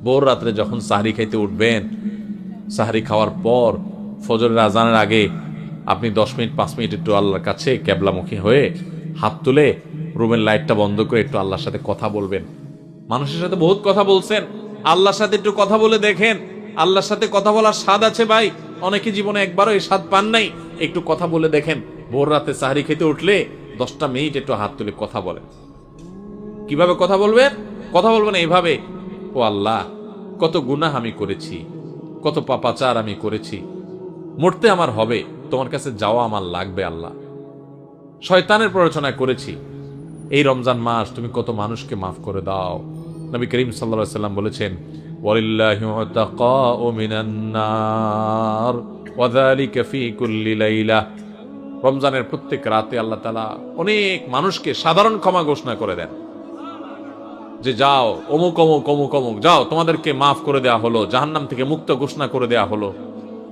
ভোর রাত্রে যখন সাহরি খাইতে উঠবেন, সাহরি খাওয়ার পর ফজরের আজানের আগে আপনি 10 মিনিট 5 মিনিট একটু আল্লাহর কাছে ক্যাবলামুখী হয়ে হাত তুলে রুমের লাইটটা বন্ধ করে একটু আল্লাহর সাথে কথা বলবেন। মানুষের সাথে বহুত কথা বলছেন, আল্লাহর সাথে একটু কথা বলে দেখেন। আল্লাহর সাথে কথা বলার স্বাদ আছে ভাই, অনেকে জীবনে একবারও এই স্বাদ পান নাই। একটু কথা বলে দেখেন। ভোর রাতে সাহরি খেতে উঠলে 10টা মিনিট একটু হাত তুলে কথা বলেন। কিভাবে কথা বলবেন? কথা বলবেন এইভাবে, ও আল্লাহ, কত গুনাহ আমি করেছি, কত পাপাচার আমি করেছি, মরতে আমার হবে, তোমার কাছে যাওয়া আমার লাগবে আল্লাহ। শয়তানের প্ররোচনা করেছি, এই রমজান মাস তুমি কত মানুষকে মাফ করে দাও। নবী করিম সাল্লাল্লাহু আলাইহি ওয়াসাল্লাম বলেছেন, ওয়ালিল্লাহি উতাকাউ মিনান নার ওয়া যালিকা ফি কুল্লি লাইলা। রমজানের প্রত্যেক রাতে আল্লাহ তাআলা অনেক মানুষকে সাধারণ ক্ষমা ঘোষণা করে দেন, যে যাও অমুক অমুক অমুক অমুক, যাও তোমাদেরকে মাফ করে দেওয়া হলো, জাহান্নাম থেকে মুক্ত ঘোষণা করে দেওয়া হলো।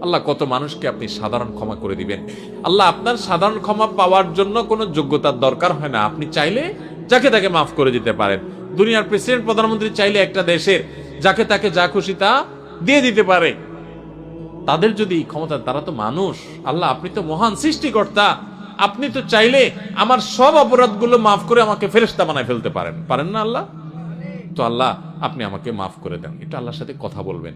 আল্লাহ কত মানুষকে আপনি সাধারণ ক্ষমা করে দিবেন। আল্লাহ আপনার সাধারণ ক্ষমা পাওয়ার জন্য কোনো যোগ্যতার দরকার হয় না, আপনি চাইলে যাকে তাকে মাফ করে দিতে পারেন। দুনিয়ার প্রেসিডেন্ট প্রধানমন্ত্রী চাইলে একটা দেশের যাকে তাকে যা খুশি তা দিয়ে দিতে পারে। তাদের যদি ক্ষমতা, তারা তো মানুষ। আল্লাহ আপনি তো মহান সৃষ্টিকর্তা, আপনি তো চাইলে আমার সব অপরাধগুলো মাফ করে আমাকে ফেরেশতা বানায় ফেলতে পারেন, পারেন না আল্লাহ? তো আল্লাহ আপনি আমাকে মাফ করে দেন, এটা আল্লাহর সাথে কথা বলবেন।